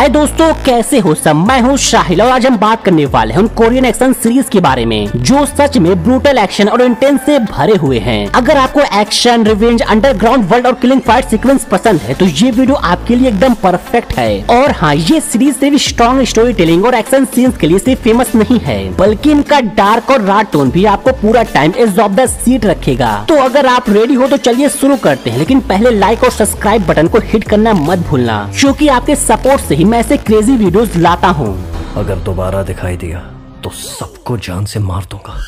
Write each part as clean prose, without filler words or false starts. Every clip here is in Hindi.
हाय दोस्तों, कैसे हो सब। मैं हूँ शाहिल और आज हम बात करने वाले हैं उन कोरियन एक्शन सीरीज के बारे में जो सच में ब्रूटल एक्शन और इंटेंस से भरे हुए हैं। अगर आपको एक्शन, रिवेंज, अंडरग्राउंड वर्ल्ड और किलिंग फाइट सीक्वेंस पसंद है तो ये वीडियो आपके लिए एकदम परफेक्ट है। और हाँ, ये सीरीज सिर्फ स्ट्रॉन्ग स्टोरी टेलिंग और एक्शन सीन्स के लिए सिर्फ फेमस नहीं है, बल्कि इनका डार्क और रॉ टोन भी आपको पूरा time edge of the seat रखेगा। तो अगर आप रेडी हो तो चलिए शुरू करते हैं, लेकिन पहले लाइक और सब्सक्राइब बटन को हिट करना मत भूलना, क्योंकि आपके सपोर्ट से ही मैं ऐसे क्रेजी वीडियोस लाता हूँ। अगर दोबारा दिखाई दिया तो सबको जान से मार दूंगा।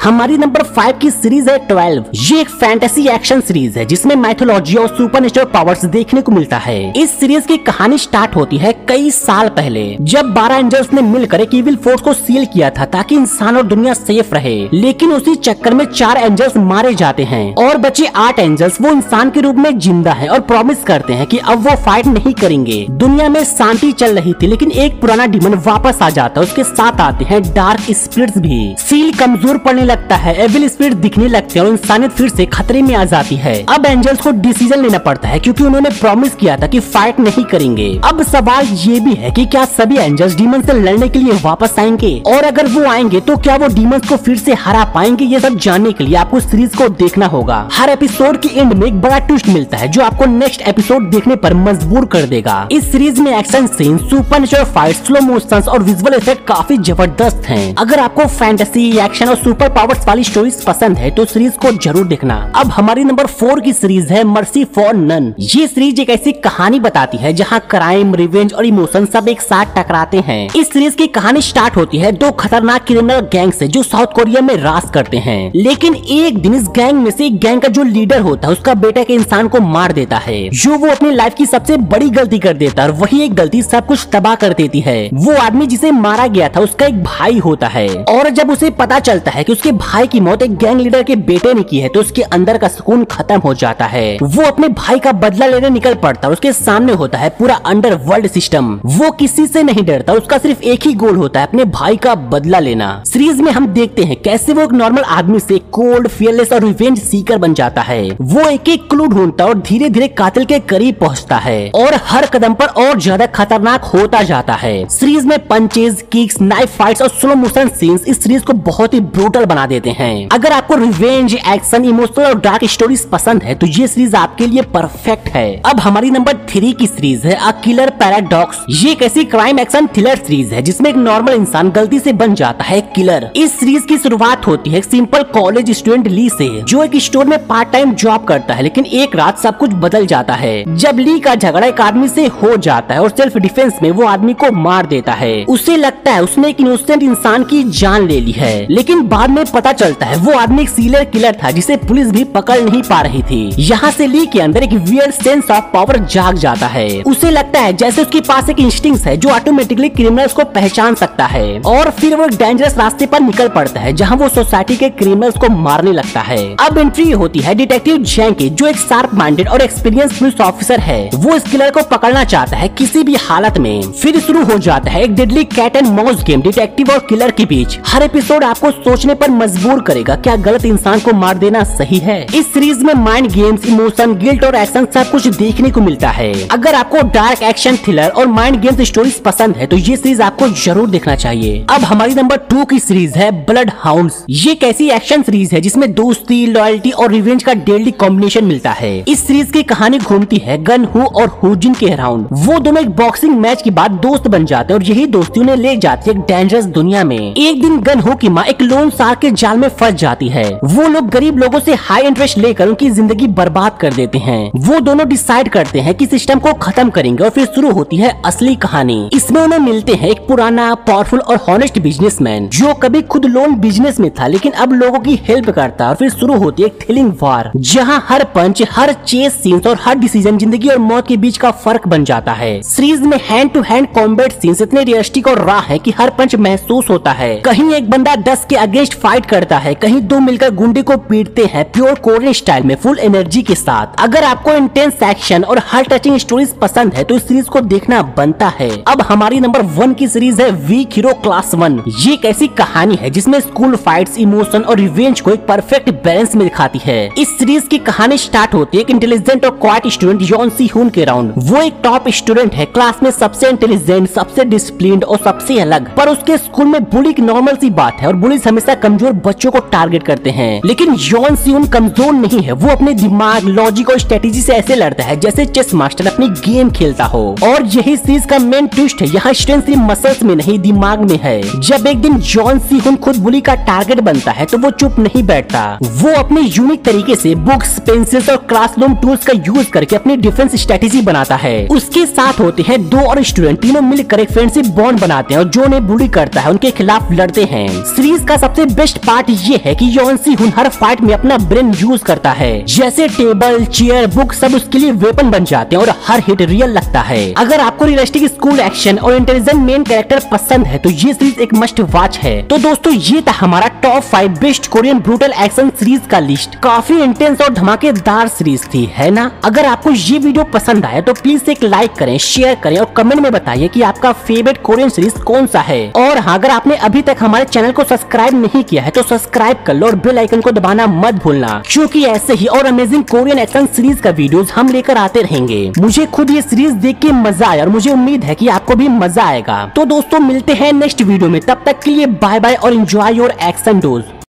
हमारी नंबर 5 की सीरीज है 12। ये एक फैंटेसी एक्शन सीरीज है जिसमें माइथोलॉजी और सुपरनेचुरल पावर्स देखने को मिलता है। इस सीरीज की कहानी स्टार्ट होती है कई साल पहले, जब 12 एंजल्स ने मिलकर एक इविल फोर्स को सील किया था ताकि इंसान और दुनिया सेफ रहे। लेकिन उसी चक्कर में 4 एंजल्स मारे जाते हैं और बचे 8 एंजल्स वो इंसान के रूप में जिंदा है और प्रॉमिस करते हैं कि अब वो फाइट नहीं करेंगे। दुनिया में शांति चल रही थी, लेकिन एक पुराना डिमन वापस आ जाता है। उसके साथ आते हैं डार्क स्पिरिट्स भी। सील कमजोर पड़ने लगता है, एविल स्पिरिट दिखने लगते हैं और इंसानियत फिर से खतरे में आ जाती है। अब एंजल्स को डिसीजन लेना पड़ता है क्योंकि उन्होंने प्रॉमिस किया था कि फाइट नहीं करेंगे। अब सवाल ये भी है कि क्या सभी एंजल्स डीमन से लड़ने के लिए वापस आएंगे, और अगर वो आएंगे तो क्या वो डीमंस को फिर से हरा पाएंगे। ये सब जानने के लिए आपको सीरीज को देखना होगा। हर एपिसोड के एंड में एक बड़ा ट्विस्ट मिलता है जो आपको नेक्स्ट एपिसोड देखने पर मजबूर कर देगा। इस सीरीज में action scene, supernatural fight, slow motions और विजुअल इफेक्ट काफी जबरदस्त हैं। अगर आपको फैंटेसी, एक्शन और सुपर पावर्स वाली स्टोरीज पसंद है तो सीरीज को जरूर देखना। अब हमारी नंबर 4 की सीरीज है मर्सी फॉर नन। ये सीरीज एक ऐसी कहानी बताती है जहां क्राइम, रिवेंज और इमोशन सब एक साथ टकराते हैं। इस सीरीज की कहानी स्टार्ट होती है 2 खतरनाक क्रिमिनल गैंग से जो साउथ कोरिया में राज करते हैं। लेकिन एक दिन इस गैंग में से एक गैंग का जो लीडर होता है उसका बेटा के इंसान को मार देता है, जो वो अपनी लाइफ की सबसे बड़ी गलती कर देता है। और वही एक गलती सब कुछ तबाह कर देती है। वो आदमी जिसे मारा गया था उसका एक भाई होता है, और जब उसे पता चलता है कि उसके भाई की मौत एक गैंग लीडर के बेटे ने की है तो उसके अंदर का सुकून खत्म हो जाता है। वो अपने भाई का बदला लेने निकल पड़ता है। उसके सामने होता है पूरा अंडरवर्ल्ड सिस्टम। वो किसी से नहीं डरता, उसका सिर्फ एक ही गोल होता है, अपने भाई का बदला लेना। सीरीज में हम देखते हैं कैसे वो एक नॉर्मल आदमी से कोल्ड, फियरलेस और रिवेंज सीकर बन जाता है। वो एक एक क्लू ढूंढता है और धीरे धीरे कातिल के करीब पहुंचता है और हर कदम पर और ज्यादा खतरनाक होता जाता है। सीरीज में पंचेज, किक्स, नाइफ फाइट्स और स्लो मोशन सीन्स इस सीरीज को बहुत ही ब्रूटल बना देते हैं। अगर आपको रिवेंज, एक्शन, इमोशनल और डार्क स्टोरीज पसंद है तो ये सीरीज आपके लिए परफेक्ट है। अब हमारी नंबर 3 की सीरीज है अ किलर पैराडॉक्स। ये एक ऐसी क्राइम एक्शन थ्रिलर सीरीज है जिसमें एक नॉर्मल इंसान गलती से बन जाता है किलर। इस सीरीज की शुरुआत होती है एक सिंपल कॉलेज स्टूडेंट ली से, जो एक स्टोर में पार्ट टाइम जॉब करता है। लेकिन एक रात सब कुछ बदल जाता है जब ली का झगड़ा एक आदमी से हो जाता है और सेल्फ डिफेंस में वो आदमी को मार देता है। उसे लगता है उसने एक इनोसेंट इंसान की जान ले ली है, लेकिन बाद में पता चलता है वो आदमी एक सीरियल किलर था जिसे पुलिस भी पकड़ नहीं पा रही थी। यहाँ से ली के अंदर एक वियर्ड सेंस ऑफ पावर जाग जाता है। उसे लगता है जैसे उसके पास एक इंस्टिंक्ट है जो ऑटोमेटिकली क्रिमिनल्स को पहचान सकता है, और फिर वो एक डेंजरस रास्ते पर निकल पड़ता है जहाँ वो सोसाइटी के क्रिमिनल्स को मारने लगता है। अब एंट्री होती है डिटेक्टिव जैंकी, जो एक शार्प माइंडेड और एक्सपीरियंस पुलिस ऑफिसर है। वो इस किलर को पकड़ना चाहता है किसी भी हालत में। फिर शुरू हो जाता है एक deadly cat and mouse game detective और किलर के बीच। हर एपिसोड आपको सोचने पर मजबूर करेगा, क्या गलत इंसान को मार देना सही है। इस सीरीज में माइंड गेम्स, इमोशन, गिल्ट और एक्शन सब कुछ देखने को मिलता है। अगर आपको डार्क एक्शन, थ्रिलर और माइंड गेम्स स्टोरीज पसंद है तो ये सीरीज आपको जरूर देखना चाहिए। अब हमारी नंबर 2 की सीरीज है ब्लड हाउंड्स। ये एक ऐसी एक्शन सीरीज है जिसमें दोस्ती, लॉयल्टी और रिवेंज का डेडली कॉम्बिनेशन मिलता है। इस सीरीज की कहानी घूमती है गन हू और हुजिन के अराउंड। वो दोनों एक बॉक्सिंग मैच के बाद दोस्त बन जाते हैं और यही दोस्ती उन्हें ले जाती है एक डेंजरस दुनिया में। एक दिन गन हू की माँ एक लोन शार्क के जाल में फंस जाती है। वो लोग गरीब लोगों से हाई इंटरेस्ट लेकर उनकी जिंदगी बर्बाद कर देते हैं। वो दोनों डिसाइड करते हैं कि सिस्टम को खत्म करेंगे और फिर शुरू होती है असली कहानी। इसमें उन्हें मिलते हैं एक पुराना, पावरफुल और हॉनेस्ट बिजनेसमैन जो कभी खुद लोन बिजनेस में था लेकिन अब लोगों की हेल्प करता है। और फिर शुरू होती है एक थ्रिलिंग वार जहाँ हर पंच, हर चेस सीन्स और हर डिसीजन जिंदगी और मौत के बीच का फर्क बन जाता है। सीरीज में hand to hand combat scenes इतने रियलिस्टिक और रॉ है कि हर पंच महसूस होता है कहीं एक बंदा 10 के अगेंस्ट फाइट फाइट करता है, कहीं दो मिलकर गुंडे को पीटते हैं प्योर कोरियन स्टाइल में फुल एनर्जी के साथ। अगर आपको इंटेंस एक्शन और हार्ट टचिंग स्टोरीज पसंद है तो इस सीरीज को देखना बनता है। अब हमारी नंबर 1 की सीरीज है वीक हीरो क्लास 1। ये एक ऐसी कहानी है जिसमें स्कूल फाइट्स, इमोशन और रिवेंज को एक परफेक्ट बैलेंस में दिखाती है। इस सीरीज की कहानी स्टार्ट होती है एक इंटेलिजेंट और क्वाइट स्टूडेंट यॉन सी हुन के राउंड। वो एक टॉप स्टूडेंट है, क्लास में सबसे इंटेलिजेंट, सबसे डिसिप्लिन्ड और सबसे अलग। पर उसके स्कूल में बुली एक नॉर्मल सी बात है और बुलीज हमेशा कमजोर बच्चों को टारगेट करते हैं। लेकिन यॉन सी हुन कमजोर नहीं है, वो अपने दिमाग, लॉजिक और स्ट्रेटेजी से ऐसे लड़ता है जैसे चेस मास्टर अपनी गेम खेलता हो। और यही सीरीज का मेन ट्विस्ट है, यहाँ स्ट्रेंथ सिर्फ मसल्स में नहीं दिमाग में है। जब एक दिन यॉन सी हुन खुद बुली का टारगेट बनता है तो वो चुप नहीं बैठता। वो अपने यूनिक तरीके से बुक्स, पेंसिल्स और क्लासरूम टूल्स का यूज करके अपनी डिफेंस स्ट्रेटेजी बनाता है। उसके साथ होते हैं 2 और स्टूडेंट, तीनों मिलकर एक फ्रेंडशिप बॉन्ड बनाते हैं और जो उन्हें बुली करता है उनके खिलाफ लड़ते हैं। सीरीज का सबसे बेस्ट पार्ट ये है कि यॉन सी हुन हर फाइट में अपना ब्रेन यूज करता है, जैसे टेबल, चेयर, बुक सब उसके लिए वेपन बन जाते हैं और हर हिट रियल लगता है। अगर आपको रियलिस्टिक स्कूल एक्शन और इंटेलिजेंट मेन कैरेक्टर पसंद है तो ये सीरीज एक मस्ट वॉच है। तो दोस्तों ये था हमारा top 5 best Korean brutal action series का लिस्ट। काफी इंटेंस और धमाकेदार सीरीज थी, है ना? अगर आपको ये वीडियो पसंद आया तो प्लीज एक लाइक करें, शेयर करें और कमेंट में बताइए कि आपका फेवरेट कोरियन सीरीज कौन सा है। और हाँ, अगर आपने अभी तक हमारे चैनल को सब्सक्राइब नहीं किया है तो सब्सक्राइब कर लो और बेल आइकन को दबाना मत भूलना, क्योंकि ऐसे ही और अमेजिंग कोरियन एक्शन सीरीज का वीडियोस हम लेकर आते रहेंगे। मुझे खुद ये सीरीज देख के मजा आया और मुझे उम्मीद है कि आपको भी मजा आएगा। तो दोस्तों मिलते हैं नेक्स्ट वीडियो में, तब तक के लिए बाय बाय और एंजॉय योर एक्शन डोज।